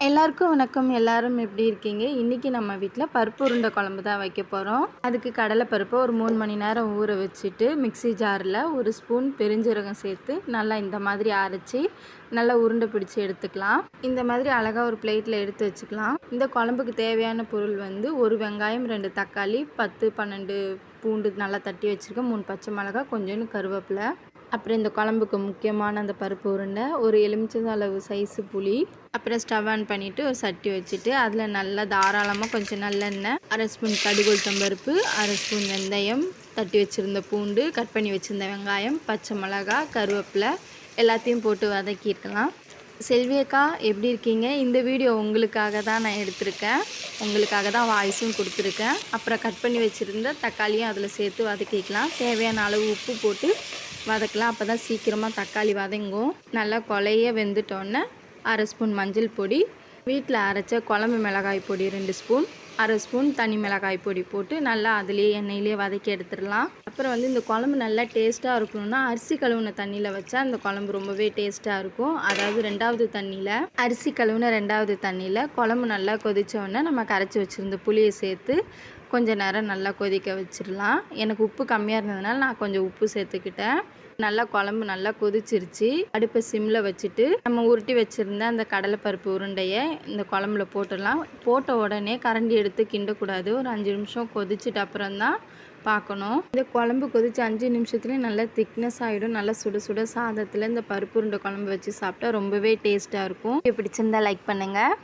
எல்லாருக்கும் வணக்கம். எல்லாரும் எப்படி இருக்கீங்க? இன்றைக்கி நம்ம வீட்டில் பருப்பு உருண்டை குழம்பு தான் வைக்க போகிறோம். அதுக்கு கடலைப்பருப்பை ஒரு 3 மணி நேரம் ஊற வச்சுட்டு மிக்ஸி ஜாரில் 1 ஸ்பூன் பெருஞ்சீரகம் சேர்த்து நல்லா இந்த மாதிரி அரைச்சி நல்லா உருண்டை பிடிச்சி எடுத்துக்கலாம். இந்த மாதிரி அழகாக ஒரு பிளேட்டில் எடுத்து வச்சுக்கலாம். இந்த குழம்புக்கு தேவையான பொருள் வந்து 1 வெங்காயம், 2 தக்காளி, 10-12 பூண்டு நல்லா தட்டி வச்சுருக்கேன், 3 பச்சை மிளகாய், கொஞ்சோண்டு கருவேப்பிலை. அப்புறம் இந்த குழம்புக்கு முக்கியமான அந்த பருப்பு உருண்டை, ஒரு எலுமிச்சை அளவு சைஸு புளி. அப்புறம் ஸ்டவ் ஆன் பண்ணிவிட்டு ஒரு சட்டி வச்சுட்டு அதில் நல்லா தாராளமாக கொஞ்சம் நல்லெண்ணெய், 1/2 ஸ்பூன் கடுகு உளுத்தம் பருப்பு, 1/2 ஸ்பூன் வெந்தயம், தட்டி வச்சுருந்த பூண்டு, கட் பண்ணி வச்சுருந்த வெங்காயம், பச்சை மிளகாய், கருவேப்பிலை எல்லாத்தையும் போட்டு வதக்கிக்கலாம். செல்வியக்கா எப்படி இருக்கீங்க? இந்த வீடியோ உங்களுக்காக தான் நான் எடுத்திருக்கேன், உங்களுக்காக தான் வாய்ஸும் கொடுத்துருக்கேன். அப்புறம் கட் பண்ணி வச்சுருந்த தக்காளியும் அதில் சேர்த்து வதக்கிக்கலாம். தேவையான அளவு உப்பு போட்டு வதக்கலாம். அப்போ தான் சீக்கிரமாக தக்காளி வதங்கும். நல்லா கொலைய வெந்துட்டோன்னே 1/2 ஸ்பூன் மஞ்சள் பொடி, வீட்டில் அரைச்ச குழம்பு மிளகாய் பொடி 2 ஸ்பூன், 1/2 ஸ்பூன் தனி மிளகாய் பொடி போட்டு நல்லா அதுலேயே எண்ணெயிலே வதக்கி எடுத்துடலாம். அப்புறம் வந்து இந்த குழம்பு நல்லா டேஸ்ட்டாக இருக்கணும்னா அரிசி கழுவுன தண்ணியில் வச்சா இந்த குழம்பு ரொம்பவே டேஸ்ட்டாக இருக்கும். அதாவது 2வது தண்ணியில், அரிசி கழுவுன 2வது தண்ணியில் குழம்பு நல்லா கொதித்தோடனே நம்ம கரைச்சி வச்சுருந்த புளியை சேர்த்து கொஞ்சம் நேரம் நல்லா கொதிக்க வச்சிடலாம். எனக்கு உப்பு கம்மியாக இருந்ததுனால நான் கொஞ்சம் உப்பு சேர்த்துக்கிட்டேன். நல்லா குழம்பு நல்லா கொதிச்சிருச்சு. அடுப்பை சிம்மில் வச்சுட்டு நம்ம உருட்டி வச்சுருந்த அந்த கடலைப்பருப்பு உருண்டையை இந்த குழம்புல போட்டுடலாம். போட்ட உடனே கரண்டி எடுத்து கிண்டக்கூடாது. ஒரு 5 நிமிஷம் கொதிச்சுட்டு அப்புறம்தான் பார்க்கணும். இந்த குழம்பு கொதிச்சு 5 நிமிஷத்துலேயும் நல்லா திக்னஸ் ஆகிடும். நல்லா சுட சுட சாதத்தில் இந்த பருப்பு உருண்டை குழம்பு வச்சு சாப்பிட்டா ரொம்பவே டேஸ்ட்டாக இருக்கும். பிடிச்சிருந்தா லைக் பண்ணுங்கள்.